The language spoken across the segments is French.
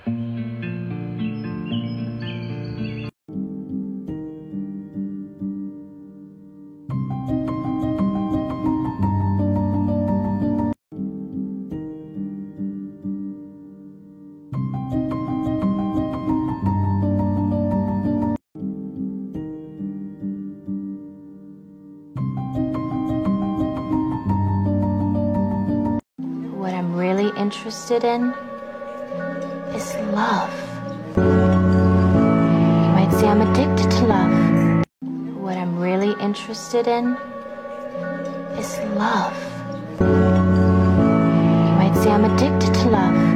What I'm really interested in is love. You might say I'm addicted to love. What I'm really interested in is love. You might say I'm addicted to love.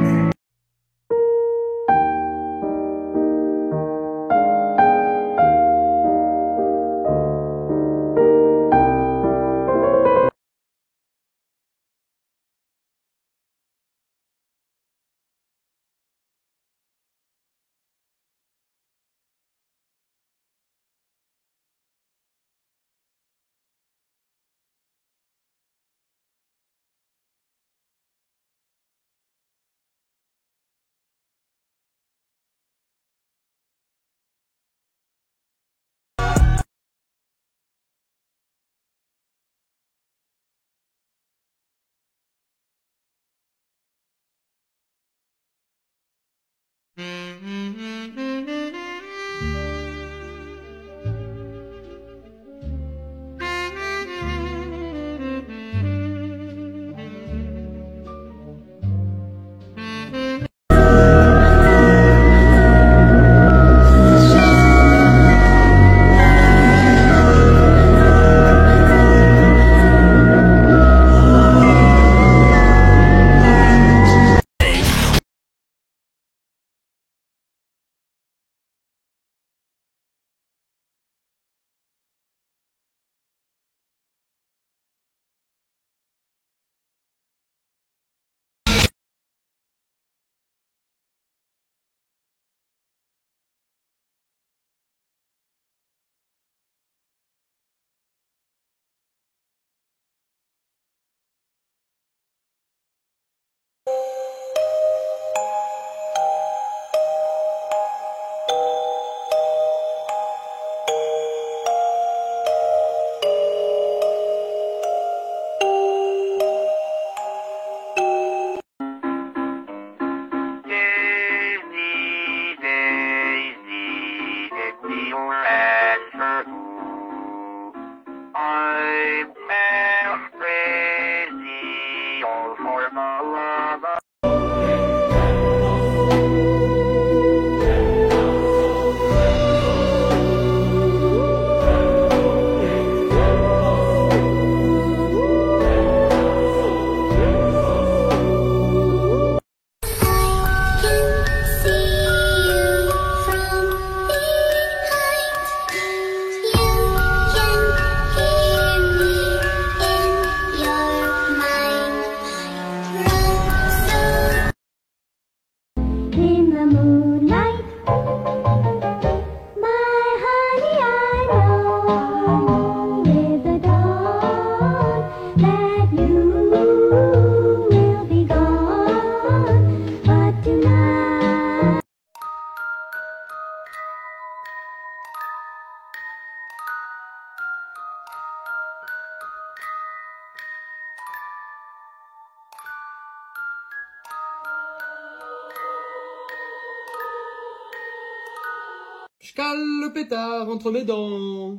Je cale le pétard entre mes dents.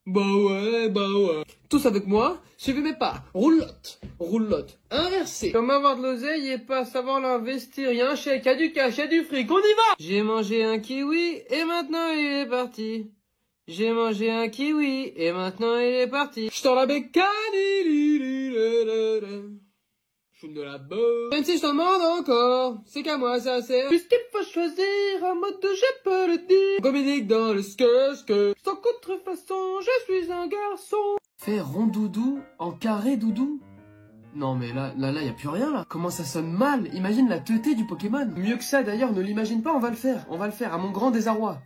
Bah ouais. Tous avec moi, suivez mes pas. Roulotte, inversée. Comme avoir de l'oseille et pas savoir l'investir. Y'a un chèque, y'a du cash, y'a du fric, on y va! J'ai mangé un kiwi et maintenant il est parti. J'ai mangé un kiwi et maintenant il est parti. J'tends la bécane, fume de la beurre. Même si je t'en demande encore, c'est qu'à moi ça sert. Puisqu'il faut choisir un mode de je peux le dire. Dominique dans le ske. Sans contrefaçon, je suis un garçon. Faire rond doudou en carré doudou. Non mais là y a plus rien là. Comment ça sonne mal. Imagine la teuté du Pokémon. Mieux que ça d'ailleurs, ne l'imagine pas, on va le faire à mon grand désarroi.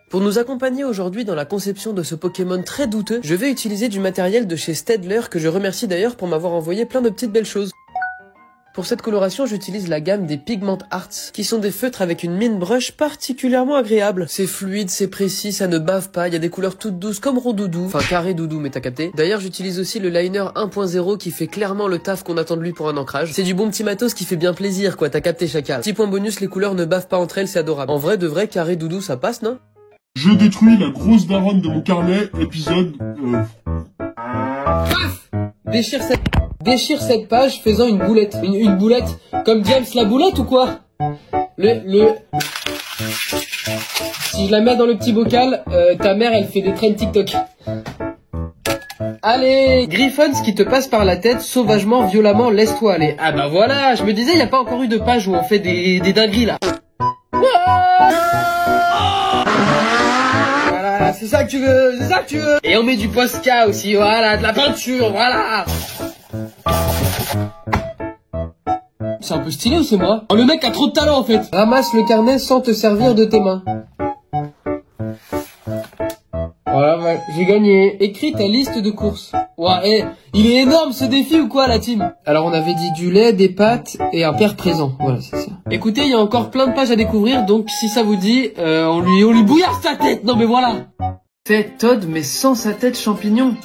Pour nous accompagner aujourd'hui dans la conception de ce Pokémon très douteux, je vais utiliser du matériel de chez Staedtler que je remercie d'ailleurs pour m'avoir envoyé plein de petites belles choses. Pour cette coloration, j'utilise la gamme des Pigment Arts, qui sont des feutres avec une mine brush particulièrement agréable. C'est fluide, c'est précis, ça ne bave pas, il y a des couleurs toutes douces comme rondoudou, enfin carré doudou mais t'as capté. D'ailleurs j'utilise aussi le liner 1.0 qui fait clairement le taf qu'on attend de lui pour un ancrage. C'est du bon petit matos qui fait bien plaisir quoi, t'as capté chacal. Petit point bonus, les couleurs ne bavent pas entre elles, c'est adorable. En vrai de vrai, carré doudou ça passe non? Je détruis la grosse daronne de mon carnet, épisode... Paf! Déchire cette page faisant une boulette. Une boulette comme James la boulette ou quoi? Si je la mets dans le petit bocal, ta mère elle fait des trends TikTok. Allez, Griffon, ce qui te passe par la tête, sauvagement, violemment, laisse-toi aller. Ah bah voilà, je me disais, y a pas encore eu de page où on fait des dingueries là. Voilà, c'est ça que tu veux, c'est ça que tu veux. Et on met du Posca aussi, voilà, de la peinture, voilà. C'est un peu stylé ou c'est moi? Oh, le mec a trop de talent en fait. Ramasse le carnet sans te servir de tes mains. Voilà, ouais, j'ai gagné. Écris ta liste de courses. Ouais, il est énorme ce défi ou quoi la team? Alors on avait dit du lait, des pâtes et un père présent. Voilà, c'est ça. Écoutez, il y a encore plein de pages à découvrir, donc si ça vous dit, on lui bouillasse sa tête. Non mais voilà. Tête Todd mais sans sa tête champignon.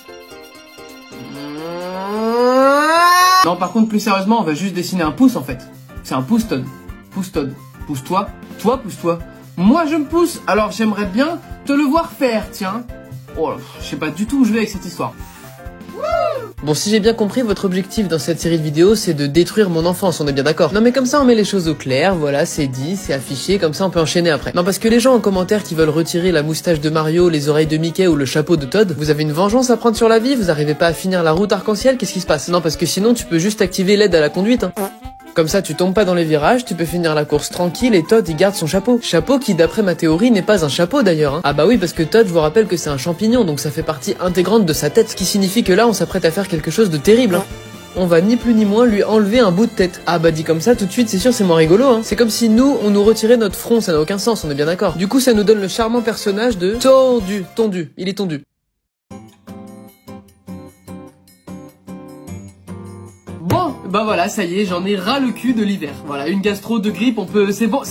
Non, par contre, plus sérieusement, on va juste dessiner un pouce en fait. C'est un pouce Todd. Pouce Todd. Pousse-toi. Toi, pousse-toi. Moi, je me pousse. Alors, j'aimerais bien te le voir faire, tiens. Oh, je sais pas du tout où je vais avec cette histoire. Bon, si j'ai bien compris, votre objectif dans cette série de vidéos, c'est de détruire mon enfance, on est bien d'accord. Non mais comme ça on met les choses au clair, voilà, c'est dit, c'est affiché, comme ça on peut enchaîner après. Non parce que les gens en commentaire qui veulent retirer la moustache de Mario, les oreilles de Mickey ou le chapeau de Todd, vous avez une vengeance à prendre sur la vie, vous arrivez pas à finir la route arc-en-ciel, qu'est-ce qui se passe? Non parce que sinon tu peux juste activer l'aide à la conduite, hein. Comme ça, tu tombes pas dans les virages, tu peux finir la course tranquille et Todd, il garde son chapeau. Chapeau qui, d'après ma théorie, n'est pas un chapeau d'ailleurs, hein. Ah bah oui, parce que Todd, je vous rappelle que c'est un champignon, donc ça fait partie intégrante de sa tête, ce qui signifie que là, on s'apprête à faire quelque chose de terrible, hein. On va ni plus ni moins lui enlever un bout de tête. Ah bah dit comme ça, tout de suite, c'est sûr, c'est moins rigolo, hein. C'est comme si nous, on nous retirait notre front, ça n'a aucun sens, on est bien d'accord. Du coup, ça nous donne le charmant personnage de tondu, il est tondu. Bon, bah voilà, ça y est, j'en ai ras le cul de l'hiver. Voilà, une gastro, deux grippes, on peut... C'est bon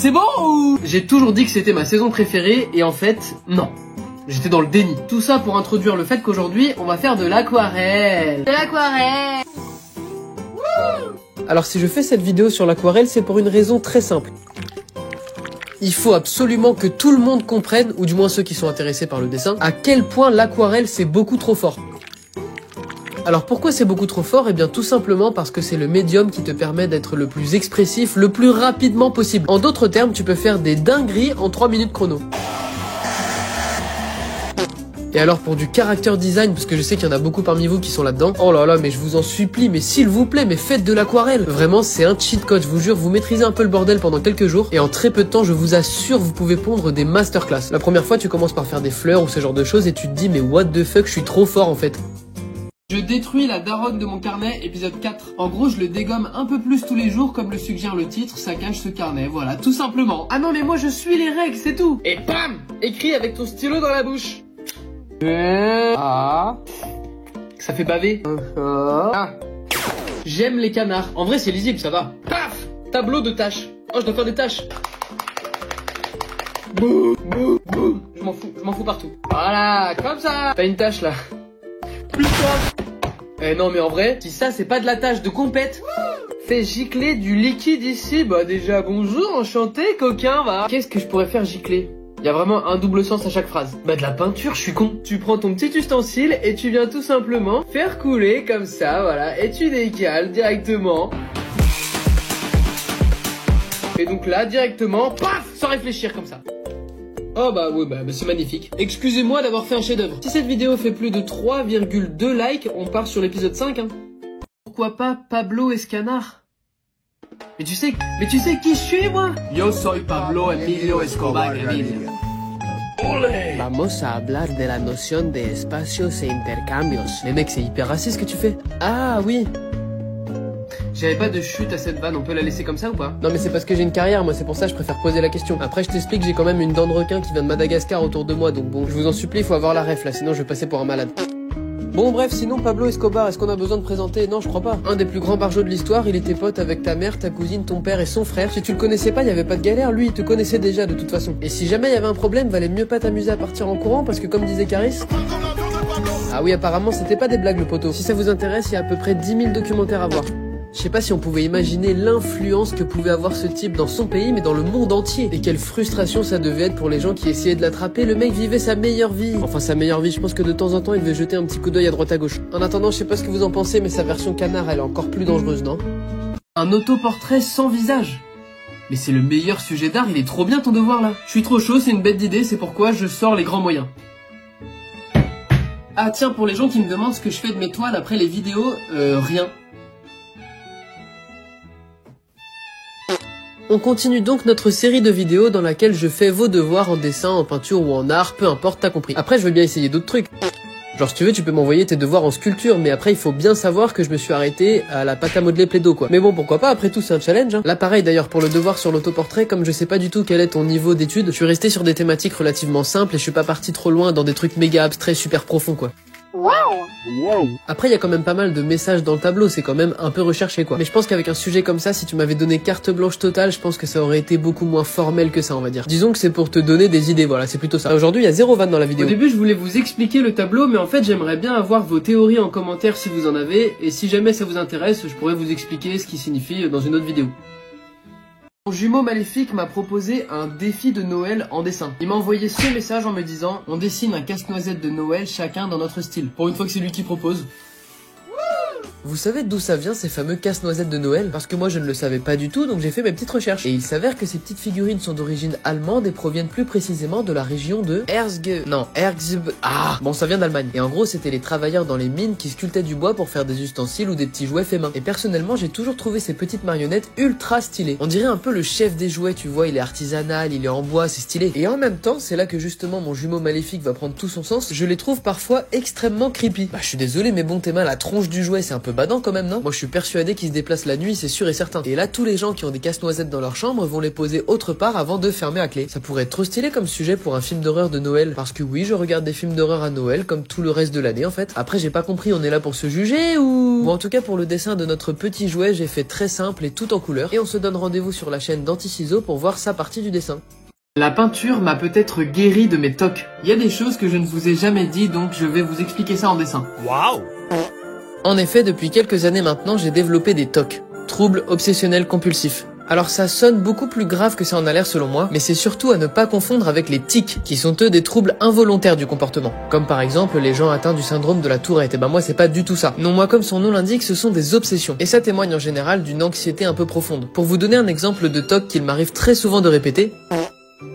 ou... J'ai toujours dit que c'était ma saison préférée, et en fait, non. J'étais dans le déni. Tout ça pour introduire le fait qu'aujourd'hui, on va faire de l'aquarelle. De l'aquarelle. Alors si je fais cette vidéo sur l'aquarelle, c'est pour une raison très simple. Il faut absolument que tout le monde comprenne, ou du moins ceux qui sont intéressés par le dessin, à quel point l'aquarelle c'est beaucoup trop fort. Alors pourquoi c'est beaucoup trop fort? Eh bien tout simplement parce que c'est le médium qui te permet d'être le plus expressif, le plus rapidement possible. En d'autres termes, tu peux faire des dingueries en 3 minutes chrono. Et alors pour du character design, parce que je sais qu'il y en a beaucoup parmi vous qui sont là-dedans, oh là là, mais je vous en supplie, mais s'il vous plaît, mais faites de l'aquarelle. Vraiment, c'est un cheat code, je vous jure, vous maîtrisez un peu le bordel pendant quelques jours, et en très peu de temps, je vous assure, vous pouvez pondre des masterclass. La première fois, tu commences par faire des fleurs ou ce genre de choses, et tu te dis, mais what the fuck, je suis trop fort en fait. Je détruis la daronne de mon carnet, épisode 4. En gros, je le dégomme un peu plus tous les jours, comme le suggère le titre, ça cache ce carnet, voilà, tout simplement. Ah non, mais moi je suis les règles, c'est tout. Et bam! Écris avec ton stylo dans la bouche. Ah. Ça fait baver. Ah. J'aime les canards. En vrai, c'est lisible, ça va. Paf! Tableau de tâches. Oh, je dois faire des tâches. Bouh, bouh, bouh. Je m'en fous partout. Voilà, comme ça. T'as une tâche là. Plus toi. Eh non mais en vrai, si ça c'est pas de la tâche de compète, fais gicler du liquide ici. Bah déjà bonjour, enchanté, coquin, va. Qu'est-ce que je pourrais faire gicler? Il y a vraiment un double sens à chaque phrase. Bah de la peinture, je suis con. Tu prends ton petit ustensile et tu viens tout simplement faire couler comme ça, voilà. Et tu décales directement. Et donc là, directement, paf, sans réfléchir comme ça. Oh bah oui, bah c'est magnifique. Excusez-moi d'avoir fait un chef-d'œuvre. Si cette vidéo fait plus de 3,2 likes, on part sur l'épisode 5, hein. Pourquoi pas Pablo Escanar? Mais tu sais qui je suis, moi? Yo soy Pablo Emilio Escobar Gaviria. Olé! Vamos a hablar de la noción de espacios e intercambios. Mais mec, c'est hyper raciste ce que tu fais. Ah oui. J'avais pas de chute à cette vanne, on peut la laisser comme ça ou pas? Non mais c'est parce que j'ai une carrière, moi c'est pour ça que je préfère poser la question. Après je t'explique, j'ai quand même une dent de requin qui vient de Madagascar autour de moi, donc bon, je vous en supplie, il faut avoir la ref là, sinon je vais passer pour un malade. Bon bref, sinon Pablo Escobar, est-ce qu'on a besoin de présenter? Non, je crois pas. Un des plus grands barjots de l'histoire, il était pote avec ta mère, ta cousine, ton père et son frère. Si tu le connaissais pas, y avait pas de galère, lui il te connaissait déjà de toute façon. Et si jamais y avait un problème, valait mieux pas t'amuser à partir en courant parce que comme disait Caris... Ah oui, apparemment c'était pas des blagues le poteau. Si ça vous intéresse, il y a à peu près 10 000 documentaires à voir. Je sais pas si on pouvait imaginer l'influence que pouvait avoir ce type dans son pays, mais dans le monde entier. Et quelle frustration ça devait être pour les gens qui essayaient de l'attraper. Le mec vivait sa meilleure vie. Enfin, sa meilleure vie, je pense que de temps en temps, il devait jeter un petit coup d'œil à droite à gauche. En attendant, je sais pas ce que vous en pensez, mais sa version canard, elle est encore plus dangereuse, non? Un autoportrait sans visage. Mais c'est le meilleur sujet d'art, il est trop bien ton devoir là. Je suis trop chaud, c'est une bête d'idée, c'est pourquoi je sors les grands moyens. Ah tiens, pour les gens qui me demandent ce que je fais de mes toiles après les vidéos, rien. On continue donc notre série de vidéos dans laquelle je fais vos devoirs en dessin, en peinture ou en art, peu importe, t'as compris. Après, je veux bien essayer d'autres trucs. Genre, si tu veux, tu peux m'envoyer tes devoirs en sculpture, mais après, il faut bien savoir que je me suis arrêté à la pâte à modeler Plaido, quoi. Mais bon, pourquoi pas, après tout, c'est un challenge, hein. Là, pareil, d'ailleurs, pour le devoir sur l'autoportrait, comme je sais pas du tout quel est ton niveau d'études, je suis resté sur des thématiques relativement simples et je suis pas parti trop loin dans des trucs méga abstraits, super profonds, quoi. Après, il y a quand même pas mal de messages dans le tableau, c'est quand même un peu recherché, quoi. Mais je pense qu'avec un sujet comme ça, si tu m'avais donné carte blanche totale, je pense que ça aurait été beaucoup moins formel que ça, on va dire. Disons que c'est pour te donner des idées, voilà, c'est plutôt ça. Aujourd'hui, il y a 0 vanne dans la vidéo. Au début, je voulais vous expliquer le tableau, mais en fait, j'aimerais bien avoir vos théories en commentaire si vous en avez, et si jamais ça vous intéresse, je pourrais vous expliquer ce qui signifie dans une autre vidéo. Mon jumeau maléfique m'a proposé un défi de Noël en dessin. Il m'a envoyé ce message en me disant « On dessine un casse-noisette de Noël chacun dans notre style ». Pour une fois que c'est lui qui propose. Vous savez d'où ça vient ces fameux casse-noisettes de Noël? Parce que moi je ne le savais pas du tout, donc j'ai fait mes petites recherches. Et il s'avère que ces petites figurines sont d'origine allemande et proviennent plus précisément de la région de Bon, ça vient d'Allemagne. Et en gros, c'était les travailleurs dans les mines qui sculptaient du bois pour faire des ustensiles ou des petits jouets faits main. Et personnellement, j'ai toujours trouvé ces petites marionnettes ultra stylées. On dirait un peu le chef des jouets, tu vois, il est artisanal, il est en bois, c'est stylé. Et en même temps, c'est là que justement mon jumeau maléfique va prendre tout son sens, je les trouve parfois extrêmement creepy. Bah, je suis désolé, mais bon, tes mains, la tronche du jouet, c'est un peu badant quand même, non? Moi je suis persuadé qu'ils se déplacent la nuit, c'est sûr et certain. Et là, tous les gens qui ont des casse-noisettes dans leur chambre vont les poser autre part avant de fermer à clé. Ça pourrait être trop stylé comme sujet pour un film d'horreur de Noël. Parce que oui, je regarde des films d'horreur à Noël comme tout le reste de l'année en fait. Après, j'ai pas compris, on est là pour se juger ou... Bon, en tout cas pour le dessin de notre petit jouet, j'ai fait très simple et tout en couleur. Et on se donne rendez-vous sur la chaîne d'Anti-Ciseaux pour voir sa partie du dessin. La peinture m'a peut-être guéri de mes tocs. Il y a des choses que je ne vous ai jamais dit, donc je vais vous expliquer ça en dessin. Waouh! En effet, depuis quelques années maintenant, j'ai développé des TOC, troubles obsessionnels compulsifs. Alors ça sonne beaucoup plus grave que ça en a l'air selon moi, mais c'est surtout à ne pas confondre avec les tics, qui sont eux des troubles involontaires du comportement. Comme par exemple les gens atteints du syndrome de la Tourette, et ben moi c'est pas du tout ça. Non, moi comme son nom l'indique, ce sont des obsessions. Et ça témoigne en général d'une anxiété un peu profonde. Pour vous donner un exemple de TOC qu'il m'arrive très souvent de répéter...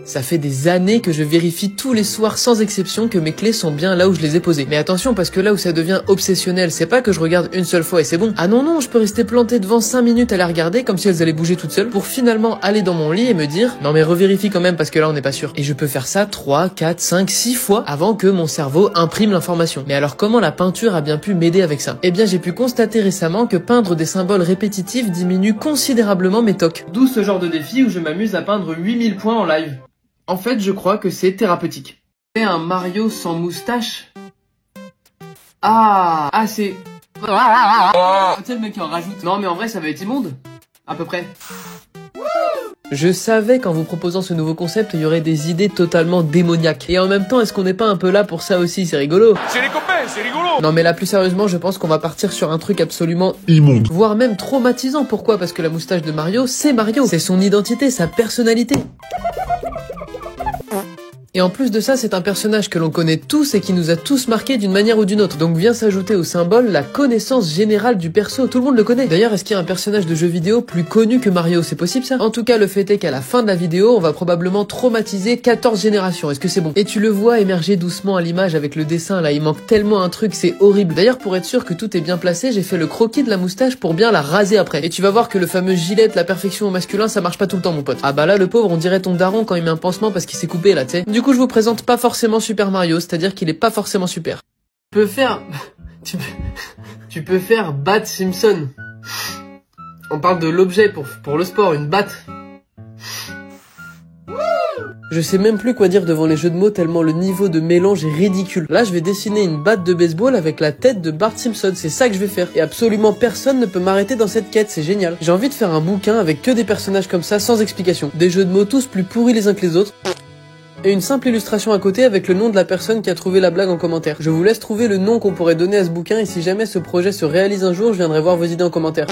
Ça fait des années que je vérifie tous les soirs sans exception que mes clés sont bien là où je les ai posées. Mais attention parce que là où ça devient obsessionnel, c'est pas que je regarde une seule fois et c'est bon. Ah non non, je peux rester planté devant 5 minutes à les regarder comme si elles allaient bouger toutes seules pour finalement aller dans mon lit et me dire non mais revérifie quand même parce que là on n'est pas sûr. Et je peux faire ça 3, 4, 5, 6 fois avant que mon cerveau imprime l'information. Mais alors comment la peinture a bien pu m'aider avec ça? Eh bien j'ai pu constater récemment que peindre des symboles répétitifs diminue considérablement mes tocs. D'où ce genre de défi où je m'amuse à peindre 8000 points en live. En fait, je crois que c'est thérapeutique. C'est un Mario sans moustache. C'est... C'est le mec qui en rajoute. Non, mais en vrai, ça va être immonde. À peu près. Je savais qu'en vous proposant ce nouveau concept, il y aurait des idées totalement démoniaques. Et en même temps, est-ce qu'on n'est pas un peu là pour ça aussi? C'est rigolo. C'est les copains, c'est rigolo. Non mais là, plus sérieusement, je pense qu'on va partir sur un truc absolument immonde, voire même traumatisant. Pourquoi? Parce que la moustache de Mario, c'est Mario. C'est son identité, sa personnalité. Et en plus de ça, c'est un personnage que l'on connaît tous et qui nous a tous marqués d'une manière ou d'une autre. Donc vient s'ajouter au symbole la connaissance générale du perso, tout le monde le connaît. D'ailleurs, est-ce qu'il y a un personnage de jeu vidéo plus connu que Mario? C'est possible ça? En tout cas, le fait est qu'à la fin de la vidéo, on va probablement traumatiser 14 générations. Est-ce que c'est bon? Et tu le vois émerger doucement à l'image avec le dessin, là, il manque tellement un truc, c'est horrible. D'ailleurs, pour être sûr que tout est bien placé, j'ai fait le croquis de la moustache pour bien la raser après. Et tu vas voir que le fameux gilet de la perfection au masculin, ça marche pas tout le temps, mon pote. Ah bah là, le pauvre, on dirait ton daron quand il met un pansement parce qu'il s'est coupé, là, tu sais. Du coup, je vous présente pas forcément Super Mario, c'est-à-dire qu'il est pas forcément super. Tu peux faire... tu peux faire Bat Simpson. On parle de l'objet pour le sport, une batte. Je sais même plus quoi dire devant les jeux de mots tellement le niveau de mélange est ridicule. Là, je vais dessiner une batte de baseball avec la tête de Bart Simpson, c'est ça que je vais faire. Et absolument personne ne peut m'arrêter dans cette quête, c'est génial. J'ai envie de faire un bouquin avec que des personnages comme ça, sans explication. Des jeux de mots tous plus pourris les uns que les autres. Et une simple illustration à côté avec le nom de la personne qui a trouvé la blague en commentaire. Je vous laisse trouver le nom qu'on pourrait donner à ce bouquin et si jamais ce projet se réalise un jour, je viendrai voir vos idées en commentaire.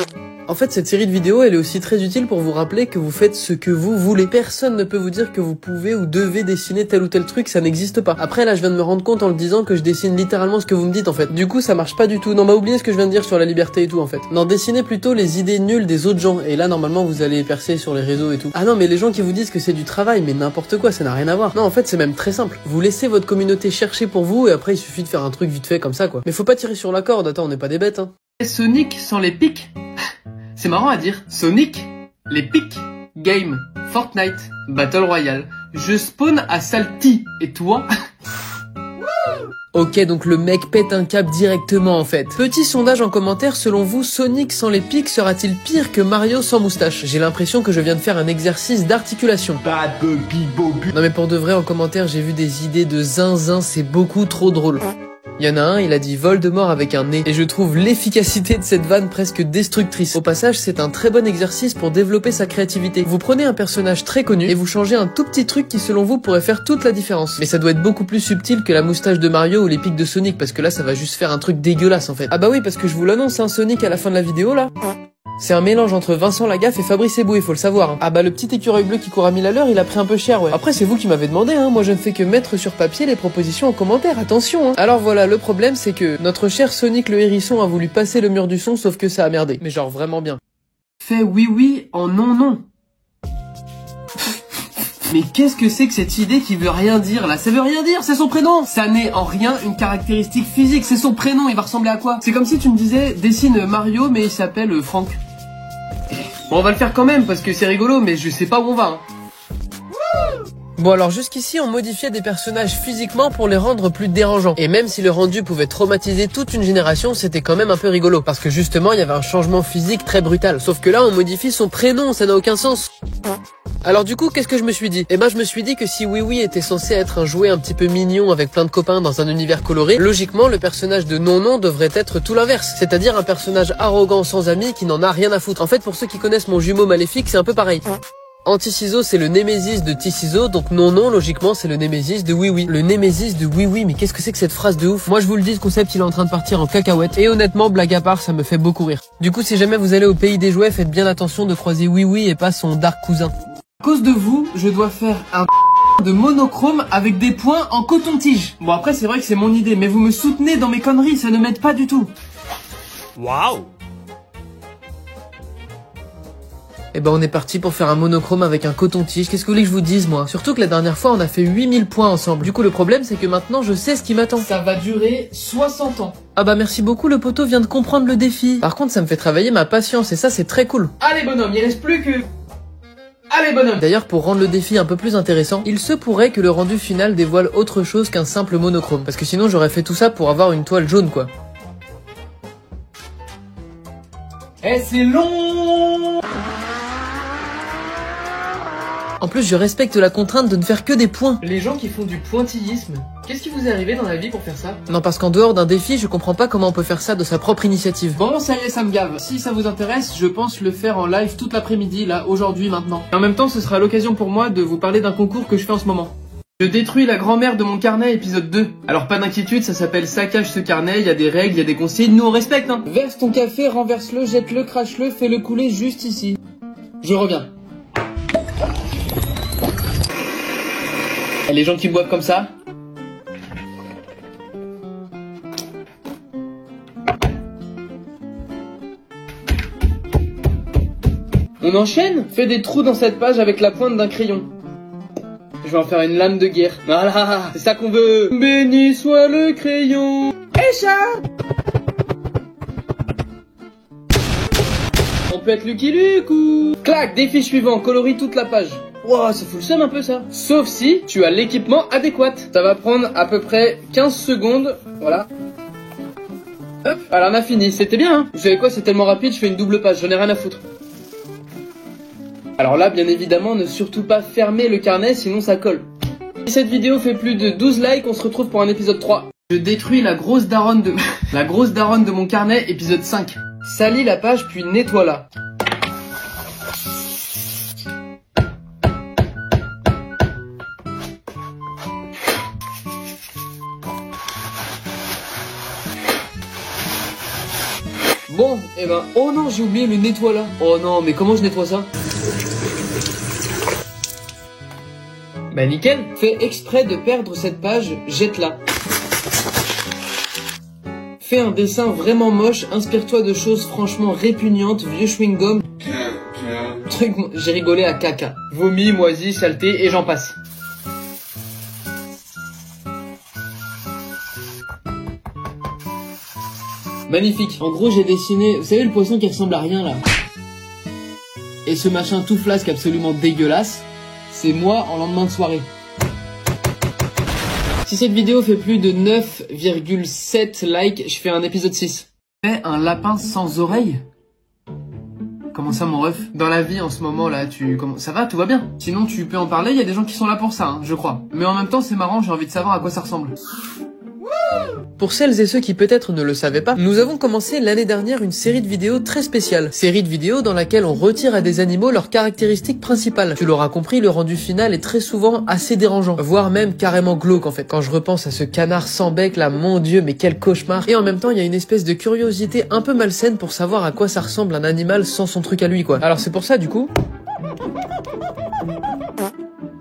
En fait, cette série de vidéos, elle est aussi très utile pour vous rappeler que vous faites ce que vous voulez. Personne ne peut vous dire que vous pouvez ou devez dessiner tel ou tel truc, ça n'existe pas. Après, là, je viens de me rendre compte en le disant que je dessine littéralement ce que vous me dites, en fait. Du coup, ça marche pas du tout. Non, oubliez ce que je viens de dire sur la liberté et tout, en fait. Non, dessinez plutôt les idées nulles des autres gens. Et là, normalement, vous allez percer sur les réseaux et tout. Ah non, mais les gens qui vous disent que c'est du travail, mais n'importe quoi, ça n'a rien à voir. Non, en fait, c'est même très simple. Vous laissez votre communauté chercher pour vous et après, il suffit de faire un truc vite fait comme ça, quoi. Mais faut pas tirer sur la corde, attends, on n'est pas des bêtes, hein. Sonic sans les pics. C'est marrant à dire. Sonic, les pics, game, Fortnite, Battle Royale. Je spawn à Salty. Et toi? Ok, donc le mec pète un câble directement en fait. Petit sondage en commentaire, selon vous, Sonic sans les pics sera-t-il pire que Mario sans moustache? J'ai l'impression que je viens de faire un exercice d'articulation. Non mais pour de vrai, en commentaire, j'ai vu des idées de zinzin, c'est beaucoup trop drôle. Il y en a un, il a dit Voldemort avec un nez, et je trouve l'efficacité de cette vanne presque destructrice. Au passage, c'est un très bon exercice pour développer sa créativité. Vous prenez un personnage très connu, et vous changez un tout petit truc qui selon vous pourrait faire toute la différence. Mais ça doit être beaucoup plus subtil que la moustache de Mario ou les pics de Sonic, parce que là ça va juste faire un truc dégueulasse en fait. Ah bah oui, parce que je vous l'annonce, hein, Sonic à la fin de la vidéo là. C'est un mélange entre Vincent Lagaffe et Fabrice Eboué, faut le savoir. Hein. Ah bah le petit écureuil bleu qui court à 1000 à l'heure, il a pris un peu cher, ouais. Après c'est vous qui m'avez demandé, hein. Moi je ne fais que mettre sur papier les propositions en commentaire, attention. Hein. Alors voilà, le problème c'est que notre cher Sonic le hérisson a voulu passer le mur du son, sauf que ça a merdé. Mais genre vraiment bien. Fais oui oui en non non. Mais qu'est-ce que c'est que cette idée qui veut rien dire là? Ça veut rien dire, c'est son prénom. Ça n'est en rien une caractéristique physique, c'est son prénom, il va ressembler à quoi? C'est comme si tu me disais dessine Mario mais il s'appelle Franck. Bon, on va le faire quand même parce que c'est rigolo, mais je sais pas où on va. Hein. Bon alors jusqu'ici on modifiait des personnages physiquement pour les rendre plus dérangeants. Et même si le rendu pouvait traumatiser toute une génération, c'était quand même un peu rigolo. Parce que justement il y avait un changement physique très brutal. Sauf que là on modifie son prénom, ça n'a aucun sens. Alors du coup qu'est-ce que je me suis dit? Eh ben je me suis dit que si Oui Oui était censé être un jouet un petit peu mignon avec plein de copains dans un univers coloré, logiquement le personnage de Non Non devrait être tout l'inverse. C'est-à-dire un personnage arrogant sans amis qui n'en a rien à foutre. En fait pour ceux qui connaissent mon jumeau maléfique c'est un peu pareil. Anti-Ciseaux c'est le Némésis de T-Ciseaux, donc Non Non logiquement c'est le Némésis de Oui Oui. Le Némésis de Oui Oui, mais qu'est-ce que c'est que cette phrase de ouf? Moi je vous le dis, ce concept il est en train de partir en cacahuète, et honnêtement blague à part ça me fait beaucoup rire. Du coup si jamais vous allez au pays des jouets, faites bien attention de croiser Oui Oui et pas son dark cousin. À cause de vous, je dois faire un de monochrome avec des points en coton-tige. Bon après c'est vrai que c'est mon idée, mais vous me soutenez dans mes conneries, ça ne m'aide pas du tout. Waouh! Et ben on est parti pour faire un monochrome avec un coton-tige. Qu'est-ce que vous voulez que je vous dise moi? Surtout que la dernière fois on a fait 8000 points ensemble. Du coup le problème c'est que maintenant je sais ce qui m'attend. Ça va durer 60 ans. Ah bah merci beaucoup, le poteau vient de comprendre le défi. Par contre ça me fait travailler ma patience et ça c'est très cool. Allez bonhomme, il reste plus que... Allez bonhomme. D'ailleurs pour rendre le défi un peu plus intéressant, il se pourrait que le rendu final dévoile autre chose qu'un simple monochrome. Parce que sinon j'aurais fait tout ça pour avoir une toile jaune quoi. Eh c'est long. En plus je respecte la contrainte de ne faire que des points. Les gens qui font du pointillisme, qu'est-ce qui vous est arrivé dans la vie pour faire ça? Non parce qu'en dehors d'un défi je comprends pas comment on peut faire ça de sa propre initiative. Bon ça y est, ça me gave. Si ça vous intéresse, je pense le faire en live toute l'après-midi, là, aujourd'hui, maintenant. Et en même temps ce sera l'occasion pour moi de vous parler d'un concours que je fais en ce moment. Je détruis la grand-mère de mon carnet, épisode 2. Alors pas d'inquiétude, ça s'appelle saccage ce carnet, il y a des règles, il y a des consignes, nous on respecte hein. Verse ton café, renverse-le, jette-le, crache-le, fais-le couler juste ici. Je reviens. Et les gens qui boivent comme ça? On enchaîne? Fais des trous dans cette page avec la pointe d'un crayon. Je vais en faire une lame de guerre. Voilà, c'est ça qu'on veut. Béni soit le crayon. Écharpe. On peut être Lucky Luke ou... Clac, défi suivant, colorie toute la page. Wow, ça fout le seum un peu ça. Sauf si tu as l'équipement adéquat. Ça va prendre à peu près 15 secondes. Voilà. Hop, alors on a fini. C'était bien hein. Vous savez quoi, c'est tellement rapide, je fais une double page, j'en ai rien à foutre. Alors là, bien évidemment, ne surtout pas fermer le carnet, sinon ça colle. Si cette vidéo fait plus de 12 likes, on se retrouve pour un épisode 3. Je détruis la grosse daronne de... la grosse daronne de mon carnet, épisode 5. Salis la page, puis nettoie-la. Bon, et ben... Oh non, j'ai oublié le nettoie-la. Oh non, mais comment je nettoie ça? Bah nickel. Fais exprès de perdre cette page, jette-la. Fais un dessin vraiment moche, inspire-toi de choses franchement répugnantes, vieux chewing-gum. Truc, j'ai rigolé à caca. Vomi, moisi, saleté et j'en passe. Magnifique. En gros, j'ai dessiné, vous savez le poisson qui ressemble à rien là? Et ce machin tout flasque absolument dégueulasse, c'est moi en lendemain de soirée. Si cette vidéo fait plus de 9,7 likes, je fais un épisode 6. Fais un lapin sans oreille? Comment ça mon ref? Dans la vie en ce moment là, ça va, tout va bien? Sinon tu peux en parler, il y a des gens qui sont là pour ça, hein, je crois. Mais en même temps c'est marrant, j'ai envie de savoir à quoi ça ressemble. Pour celles et ceux qui peut-être ne le savaient pas, nous avons commencé l'année dernière une série de vidéos très spéciale. Série de vidéos dans laquelle on retire à des animaux leurs caractéristiques principales. Tu l'auras compris, le rendu final est très souvent assez dérangeant, voire même carrément glauque en fait. Quand je repense à ce canard sans bec là, mon dieu, mais quel cauchemar. Et en même temps, il y a une espèce de curiosité un peu malsaine pour savoir à quoi ça ressemble un animal sans son truc à lui quoi. Alors c'est pour ça du coup...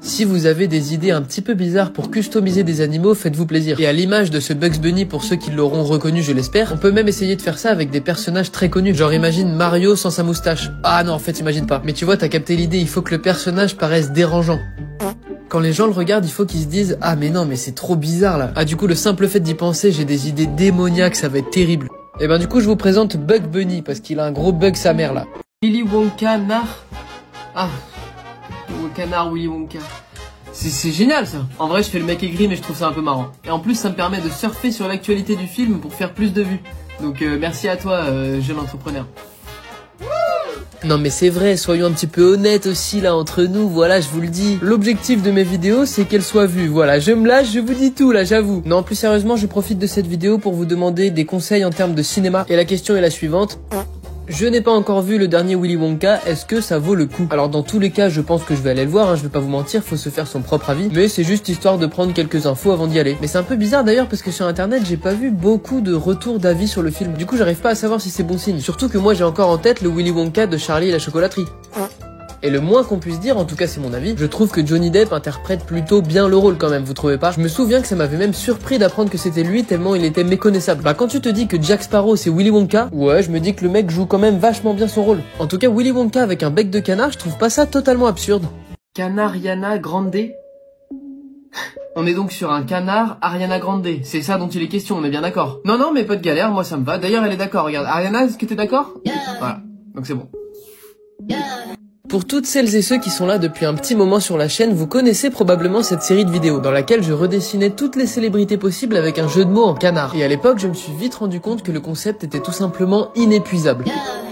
Si vous avez des idées un petit peu bizarres pour customiser des animaux, faites-vous plaisir. Et à l'image de ce Bugs Bunny, pour ceux qui l'auront reconnu, je l'espère, on peut même essayer de faire ça avec des personnages très connus. Genre imagine Mario sans sa moustache. Ah non, en fait, imagine pas. Mais tu vois, t'as capté l'idée, il faut que le personnage paraisse dérangeant. Quand les gens le regardent, il faut qu'ils se disent « Ah mais non, mais c'est trop bizarre là ». Ah du coup, le simple fait d'y penser, j'ai des idées démoniaques, ça va être terrible. Et ben du coup, je vous présente Bug Bunny, parce qu'il a un gros bug sa mère là. Willy Wonka, nar... Ah... Canard Willy Wonka. C'est génial ça. En vrai je fais le mec aigri mais je trouve ça un peu marrant. Et en plus ça me permet de surfer sur l'actualité du film pour faire plus de vues. Donc merci à toi jeune entrepreneur. Non mais c'est vrai, soyons un petit peu honnêtes aussi là entre nous, voilà je vous le dis. L'objectif de mes vidéos c'est qu'elles soient vues, voilà je me lâche, je vous dis tout là j'avoue. Non plus sérieusement je profite de cette vidéo pour vous demander des conseils en termes de cinéma. Et la question est la suivante. Je n'ai pas encore vu le dernier Willy Wonka, est-ce que ça vaut le coup? Alors dans tous les cas je pense que je vais aller le voir, hein, je vais pas vous mentir, faut se faire son propre avis. Mais c'est juste histoire de prendre quelques infos avant d'y aller. Mais c'est un peu bizarre d'ailleurs parce que sur internet j'ai pas vu beaucoup de retours d'avis sur le film. Du coup j'arrive pas à savoir si c'est bon signe. Surtout que moi j'ai encore en tête le Willy Wonka de Charlie et la chocolaterie. Et le moins qu'on puisse dire, en tout cas c'est mon avis, je trouve que Johnny Depp interprète plutôt bien le rôle quand même, vous trouvez pas? Je me souviens que ça m'avait même surpris d'apprendre que c'était lui tellement il était méconnaissable. Bah quand tu te dis que Jack Sparrow c'est Willy Wonka, ouais je me dis que le mec joue quand même vachement bien son rôle. En tout cas Willy Wonka avec un bec de canard, je trouve pas ça totalement absurde. Canard Ariana Grande. On est donc sur un canard Ariana Grande, c'est ça dont il est question, on est bien d'accord? Non non mais pas de galère, moi ça me va, d'ailleurs elle est d'accord, regarde. Ariana, est-ce que t'es d'accord? Voilà, donc c'est bon. Pour toutes celles et ceux qui sont là depuis un petit moment sur la chaîne, vous connaissez probablement cette série de vidéos dans laquelle je redessinais toutes les célébrités possibles avec un jeu de mots en canard. Et à l'époque, je me suis vite rendu compte que le concept était tout simplement inépuisable.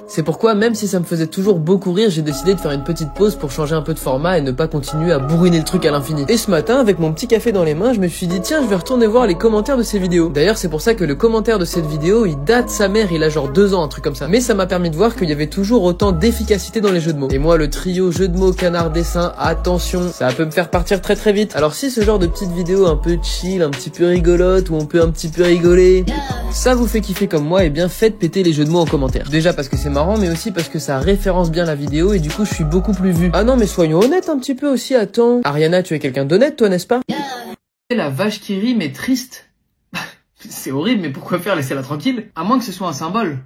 C'est pourquoi, même si ça me faisait toujours beaucoup rire, j'ai décidé de faire une petite pause pour changer un peu de format et ne pas continuer à bourriner le truc à l'infini. Et ce matin, avec mon petit café dans les mains, je me suis dit tiens, je vais retourner voir les commentaires de ces vidéos. D'ailleurs, c'est pour ça que le commentaire de cette vidéo, il date sa mère, il a genre 2 ans, un truc comme ça. Mais ça m'a permis de voir qu'il y avait toujours autant d'efficacité dans les jeux de mots. Et moi, le trio jeu de mots, canard, dessin, attention, ça peut me faire partir très très vite. Alors si ce genre de petite vidéo un peu chill, un petit peu rigolote, où on peut un petit peu rigoler, ça vous fait kiffer comme moi, et bien faites péter les jeux de mots en commentaire. Déjà parce que c'est marrant, mais aussi parce que ça référence bien la vidéo et du coup je suis beaucoup plus vu. Ah non mais soyons honnêtes un petit peu aussi, attends. Ariana, tu es quelqu'un d'honnête toi, n'est-ce pas? La vache qui rit mais triste. C'est horrible, mais pourquoi faire, laissez-la tranquille? À moins que ce soit un symbole.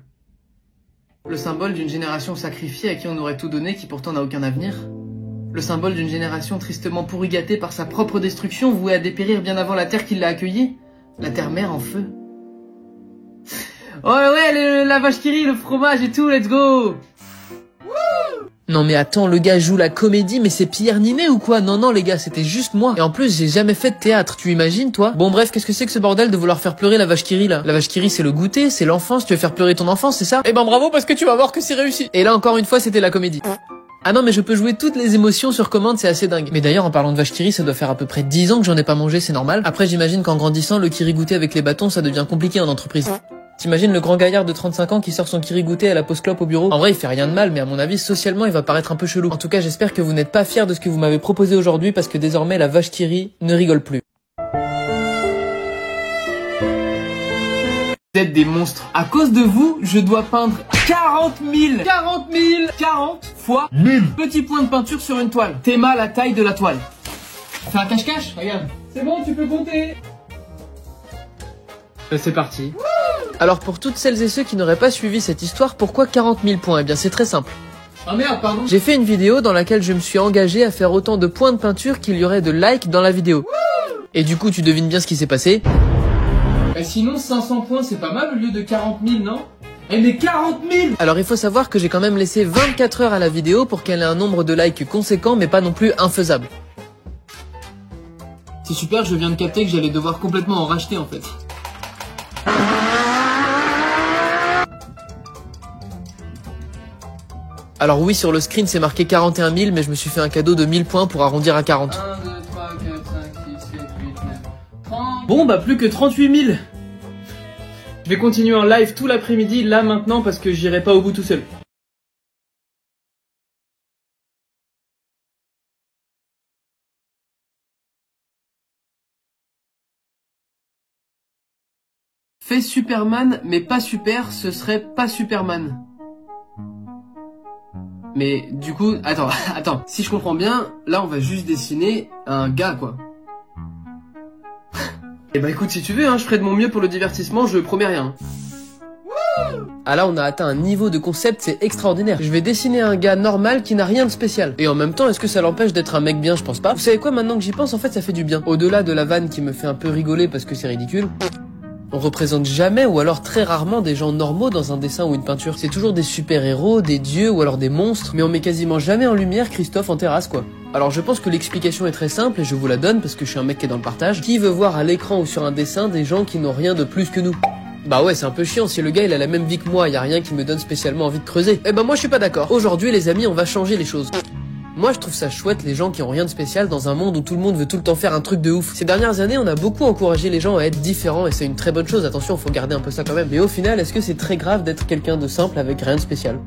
Le symbole d'une génération sacrifiée à qui on aurait tout donné, qui pourtant n'a aucun avenir. Le symbole d'une génération tristement pourri gâtée par sa propre destruction, vouée à dépérir bien avant la terre qui l'a accueillie. La terre-mère en feu. Oh ouais, la vache qui rit, le fromage et tout, let's go! Non mais attends, le gars joue la comédie, mais c'est Pierre Ninet ou quoi? Non les gars, c'était juste moi. Et en plus, j'ai jamais fait de théâtre, tu imagines toi? Bon bref, qu'est-ce que c'est que ce bordel de vouloir faire pleurer la vache qui rit là? La vache qui rit c'est le goûter, c'est l'enfance, tu veux faire pleurer ton enfance, c'est ça? Eh ben bravo parce que tu vas voir que c'est réussi. Et là encore une fois, c'était la comédie. Ah non mais je peux jouer toutes les émotions sur commande, c'est assez dingue. Mais d'ailleurs en parlant de vache qui rit, ça doit faire à peu près 10 ans que j'en ai pas mangé, c'est normal. Après j'imagine qu'en grandissant, le kiri goûté avec les bâtons, ça devient compliqué en entreprise. T'imagines le grand gaillard de 35 ans qui sort son kiri goûté à la pause clope au bureau? En vrai il fait rien de mal, mais à mon avis socialement il va paraître un peu chelou. En tout cas j'espère que vous n'êtes pas fiers de ce que vous m'avez proposé aujourd'hui parce que désormais la vache qui rit ne rigole plus. Vous êtes des monstres. À cause de vous, je dois peindre 40 000 fois 1000. petits points de peinture sur une toile. Théma la taille de la toile. Fais un cache-cache, regarde. C'est bon, tu peux compter. C'est parti. Alors pour toutes celles et ceux qui n'auraient pas suivi cette histoire, pourquoi 40 000 points? Eh bien c'est très simple. Ah merde, pardon. J'ai fait une vidéo dans laquelle je me suis engagé à faire autant de points de peinture qu'il y aurait de likes dans la vidéo. Et du coup tu devines bien ce qui s'est passé. Bah sinon 500 points c'est pas mal au lieu de 40 000, non? Eh mais 40 000! Alors il faut savoir que j'ai quand même laissé 24 heures à la vidéo pour qu'elle ait un nombre de likes conséquent mais pas non plus infaisable. C'est super, je viens de capter que j'allais devoir complètement en racheter en fait. Alors oui sur le screen c'est marqué 41 000 mais je me suis fait un cadeau de 1000 points pour arrondir à 40. 1, 2, 3, 4, 5, 6, 7, 8, 9, 30... Bon bah plus que 38 000. Je vais continuer en live tout l'après-midi là maintenant parce que j'irai pas au bout tout seul. Fais Superman mais pas super, ce serait pas Superman. Mais du coup, attends, si je comprends bien, là on va juste dessiner un gars quoi. Et bah écoute si tu veux, hein, je ferai de mon mieux pour le divertissement, je promets rien. Ah là on a atteint un niveau de concept, c'est extraordinaire. Je vais dessiner un gars normal qui n'a rien de spécial. Et en même temps, est-ce que ça l'empêche d'être un mec bien? Je pense pas. Vous savez quoi, maintenant que j'y pense, en fait ça fait du bien. Au-delà de la vanne qui me fait un peu rigoler parce que c'est ridicule, on représente jamais ou alors très rarement des gens normaux dans un dessin ou une peinture. C'est toujours des super-héros, des dieux ou alors des monstres, mais on met quasiment jamais en lumière Christophe en terrasse quoi. Alors je pense que l'explication est très simple et je vous la donne parce que je suis un mec qui est dans le partage. Qui veut voir à l'écran ou sur un dessin des gens qui n'ont rien de plus que nous? Bah ouais, c'est un peu chiant, si le gars il a la même vie que moi, y a rien qui me donne spécialement envie de creuser. Eh ben moi je suis pas d'accord. Aujourd'hui les amis, on va changer les choses. Moi je trouve ça chouette les gens qui ont rien de spécial dans un monde où tout le monde veut tout le temps faire un truc de ouf. Ces dernières années on a beaucoup encouragé les gens à être différents et c'est une très bonne chose, attention faut garder un peu ça quand même. Mais au final est-ce que c'est très grave d'être quelqu'un de simple avec rien de spécial?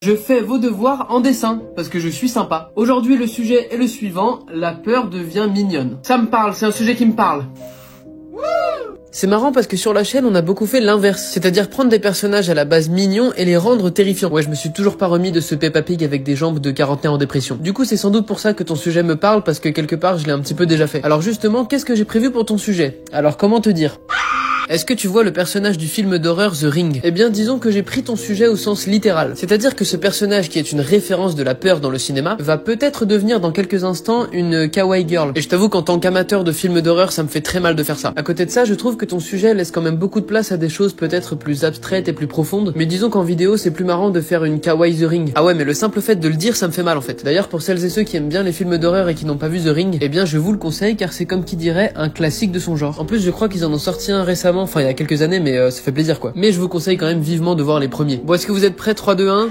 Je fais vos devoirs en dessin, parce que je suis sympa. Aujourd'hui le sujet est le suivant, la peur devient mignonne. Ça me parle, c'est un sujet qui me parle. C'est marrant parce que sur la chaîne on a beaucoup fait l'inverse, c'est-à-dire prendre des personnages à la base mignons et les rendre terrifiants. Ouais je me suis toujours pas remis de ce Peppa Pig avec des jambes de quarantenaire en dépression. Du coup c'est sans doute pour ça que ton sujet me parle parce que quelque part je l'ai un petit peu déjà fait. Alors justement qu'est-ce que j'ai prévu pour ton sujet? Alors comment te dire? Est-ce que tu vois le personnage du film d'horreur The Ring? Eh bien disons que j'ai pris ton sujet au sens littéral. C'est-à-dire que ce personnage qui est une référence de la peur dans le cinéma va peut-être devenir dans quelques instants une kawaii girl. Et je t'avoue qu'en tant qu'amateur de films d'horreur ça me fait très mal de faire ça. À côté de ça je trouve que ton sujet laisse quand même beaucoup de place à des choses peut-être plus abstraites et plus profondes. Mais disons qu'en vidéo c'est plus marrant de faire une kawaii The Ring. Ah ouais mais le simple fait de le dire ça me fait mal en fait. D'ailleurs pour celles et ceux qui aiment bien les films d'horreur et qui n'ont pas vu The Ring, eh bien je vous le conseille car c'est comme qui dirait un classique de son genre. En plus je crois qu'ils en ont sorti un récemment, enfin il y a quelques années mais ça fait plaisir quoi. Mais je vous conseille quand même vivement de voir les premiers. Bon est-ce que vous êtes prêts? 3, 2, 1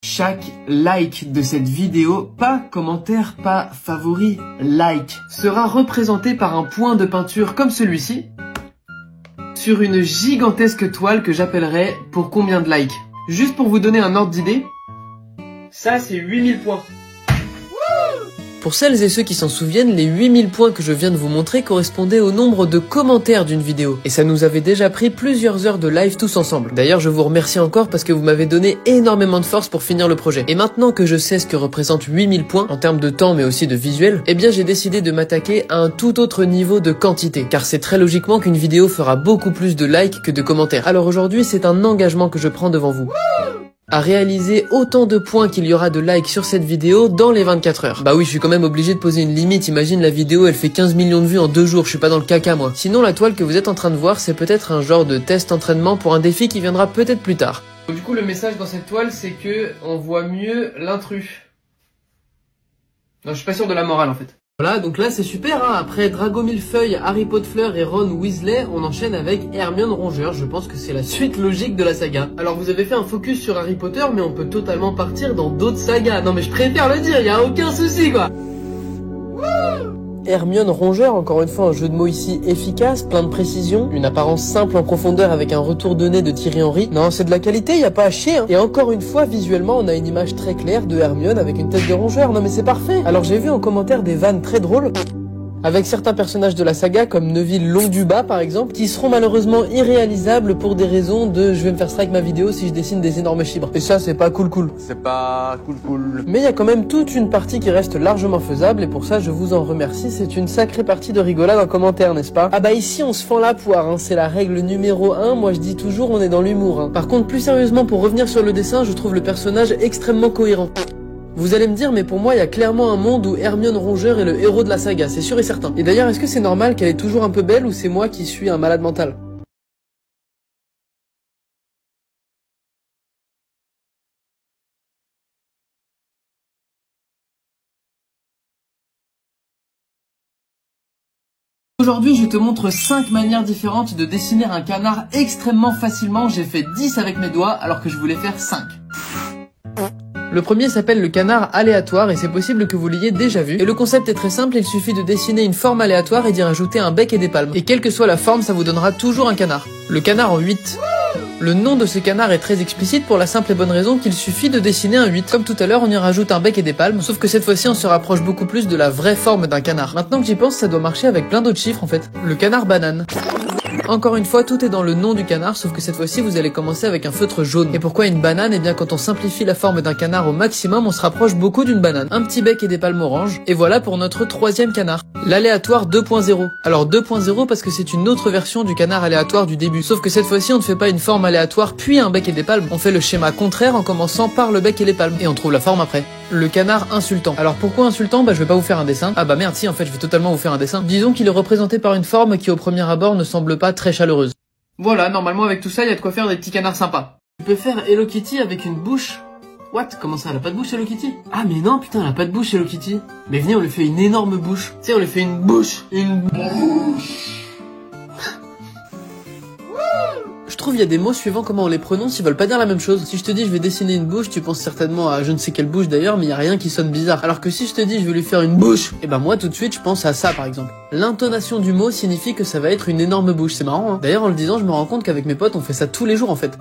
Chaque like de cette vidéo, pas commentaire, pas favori, like, sera représenté par un point de peinture comme celui-ci sur une gigantesque toile que j'appellerai pour combien de likes? Juste pour vous donner un ordre d'idée, ça c'est 8000 points. Pour celles et ceux qui s'en souviennent, les 8000 points que je viens de vous montrer correspondaient au nombre de commentaires d'une vidéo. Et ça nous avait déjà pris plusieurs heures de live tous ensemble. D'ailleurs, je vous remercie encore parce que vous m'avez donné énormément de force pour finir le projet. Et maintenant que je sais ce que représente 8000 points, en termes de temps mais aussi de visuel, eh bien j'ai décidé de m'attaquer à un tout autre niveau de quantité. Car c'est très logiquement qu'une vidéo fera beaucoup plus de likes que de commentaires. Alors aujourd'hui, c'est un engagement que je prends devant vous. À réaliser autant de points qu'il y aura de likes sur cette vidéo dans les 24 heures. Bah oui, je suis quand même obligé de poser une limite. Imagine la vidéo, elle fait 15 millions de vues en 2 jours. Je suis pas dans le caca, moi. Sinon, la toile que vous êtes en train de voir, c'est peut-être un genre de test entraînement pour un défi qui viendra peut-être plus tard. Du coup, le message dans cette toile, c'est que on voit mieux l'intrus. Non, je suis pas sûr de la morale, en fait. Voilà, donc là c'est super, hein. Après Drago Millefeuille, Harry Potter et Ron Weasley, on enchaîne avec Hermione Rongeur. Je pense que c'est la suite logique de la saga. Alors vous avez fait un focus sur Harry Potter, mais on peut totalement partir dans d'autres sagas. Non mais je préfère le dire, y a aucun souci quoi. Hermione Rongeur, encore une fois un jeu de mots ici efficace, plein de précision, une apparence simple en profondeur avec un retour de nez de Thierry Henry. Non, c'est de la qualité, y a pas à chier, hein. Et encore une fois, visuellement, on a une image très claire de Hermione avec une tête de rongeur. Non mais c'est parfait. Alors j'ai vu en commentaire des vannes très drôles avec certains personnages de la saga comme Neville Londubat par exemple, qui seront malheureusement irréalisables pour des raisons de je vais me faire strike ma vidéo si je dessine des énormes chibres. Et ça c'est pas cool. C'est pas cool. Mais il y a quand même toute une partie qui reste largement faisable et pour ça je vous en remercie, c'est une sacrée partie de rigolade en commentaire, n'est-ce pas? Ah bah ici on se fend la poire, hein. C'est la règle numéro 1, moi je dis toujours on est dans l'humour, hein. Par contre plus sérieusement, pour revenir sur le dessin, je trouve le personnage extrêmement cohérent. Vous allez me dire, mais pour moi, il y a clairement un monde où Hermione Rongeur est le héros de la saga, c'est sûr et certain. Et d'ailleurs, est-ce que c'est normal qu'elle est toujours un peu belle ou c'est moi qui suis un malade mental? Aujourd'hui, je te montre 5 manières différentes de dessiner un canard extrêmement facilement. J'ai fait 10 avec mes doigts alors que je voulais faire 5. Le premier s'appelle le canard aléatoire et c'est possible que vous l'ayez déjà vu. Et le concept est très simple, il suffit de dessiner une forme aléatoire et d'y rajouter un bec et des palmes. Et quelle que soit la forme, ça vous donnera toujours un canard. Le canard en 8. Le nom de ce canard est très explicite pour la simple et bonne raison qu'il suffit de dessiner un 8. Comme tout à l'heure, on y rajoute un bec et des palmes, sauf que cette fois-ci on se rapproche beaucoup plus de la vraie forme d'un canard. Maintenant que j'y pense, ça doit marcher avec plein d'autres chiffres en fait. Le canard banane. Encore une fois, tout est dans le nom du canard, sauf que cette fois-ci, vous allez commencer avec un feutre jaune. Et pourquoi une banane? Eh bien, quand on simplifie la forme d'un canard au maximum, on se rapproche beaucoup d'une banane. Un petit bec et des palmes oranges. Et voilà pour notre troisième canard. L'aléatoire 2.0. Alors 2.0 parce que c'est une autre version du canard aléatoire du début. Sauf que cette fois-ci, on ne fait pas une forme aléatoire puis un bec et des palmes. On fait le schéma contraire en commençant par le bec et les palmes. Et on trouve la forme après. Le canard insultant. Alors pourquoi insultant? Bah je vais pas vous faire un dessin. Ah bah merde si, en fait je vais totalement vous faire un dessin. Disons qu'il est représenté par une forme qui au premier abord ne semble pas très chaleureuse. Voilà, normalement avec tout ça, il y a de quoi faire des petits canards sympas. Tu peux faire Hello Kitty avec une bouche. What? Comment ça, elle a pas de bouche Hello Kitty? Ah mais non putain, elle a pas de bouche Hello Kitty. Mais venez, on lui fait une énorme bouche. Tu sais, on lui fait une bouche. Une bouche. Je trouve il y a des mots suivant comment on les prononce, ils veulent pas dire la même chose. Si je te dis je vais dessiner une bouche, tu penses certainement à je ne sais quelle bouche d'ailleurs, mais il y a rien qui sonne bizarre. Alors que si je te dis je vais lui faire une bouche, et ben moi tout de suite je pense à ça par exemple. L'intonation du mot signifie que ça va être une énorme bouche, c'est marrant hein. D'ailleurs en le disant je me rends compte qu'avec mes potes on fait ça tous les jours en fait.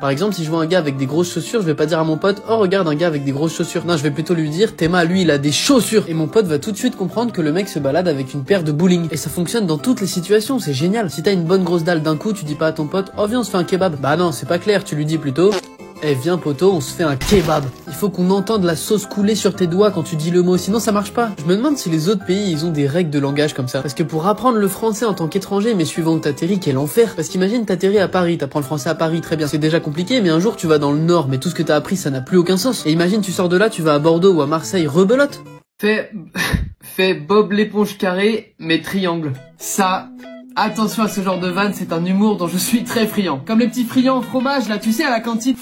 Par exemple, si je vois un gars avec des grosses chaussures, je vais pas dire à mon pote « Oh, regarde un gars avec des grosses chaussures ». Non, je vais plutôt lui dire « Théma, lui, il a des chaussures ». Et mon pote va tout de suite comprendre que le mec se balade avec une paire de bowling. Et ça fonctionne dans toutes les situations, c'est génial. Si t'as une bonne grosse dalle d'un coup, tu dis pas à ton pote « Oh, viens, on se fait un kebab ». Bah non, c'est pas clair, tu lui dis plutôt « Eh viens poto, on se fait un kebab ». Il faut qu'on entende la sauce couler sur tes doigts quand tu dis le mot, sinon ça marche pas. Je me demande si les autres pays, ils ont des règles de langage comme ça. Parce que pour apprendre le français en tant qu'étranger, mais suivant où t'atterris, quel enfer. Parce qu'imagine t'atterris à Paris, t'apprends le français à Paris, très bien. C'est déjà compliqué, mais un jour tu vas dans le nord, mais tout ce que t'as appris, ça n'a plus aucun sens. Et imagine tu sors de là, tu vas à Bordeaux ou à Marseille, rebelote. Fais Bob l'éponge carré, mais triangle. Ça... Attention à ce genre de vanne, c'est un humour dont je suis très friand. Comme les petits friands au fromage, là, tu sais, à la cantine.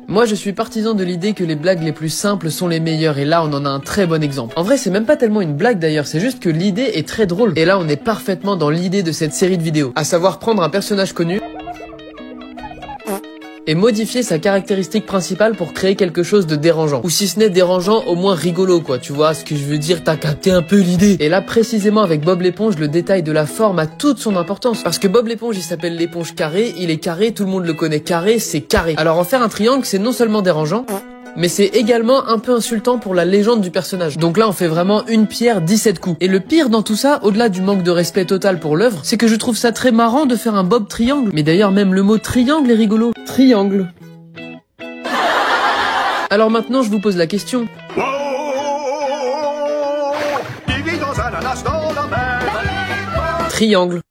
Moi je suis partisan de l'idée que les blagues les plus simples sont les meilleures et là on en a un très bon exemple. En vrai c'est même pas tellement une blague d'ailleurs, c'est juste que l'idée est très drôle. Et là on est parfaitement dans l'idée de cette série de vidéos. À savoir prendre un personnage connu et modifier sa caractéristique principale pour créer quelque chose de dérangeant. Ou si ce n'est dérangeant, au moins rigolo quoi, tu vois ce que je veux dire, t'as capté un peu l'idée. Et là précisément avec Bob l'éponge, le détail de la forme a toute son importance. Parce que Bob l'éponge il s'appelle l'éponge carré, il est carré, tout le monde le connaît carré, c'est carré. Alors en faire un triangle c'est non seulement dérangeant, mais c'est également un peu insultant pour la légende du personnage. Donc là on fait vraiment une pierre 17 coups. Et le pire dans tout ça, au-delà du manque de respect total pour l'œuvre, c'est que je trouve ça très marrant de faire un Bob triangle. Mais d'ailleurs même le mot triangle est rigolo. Triangle. Alors maintenant je vous pose la question. Triangle.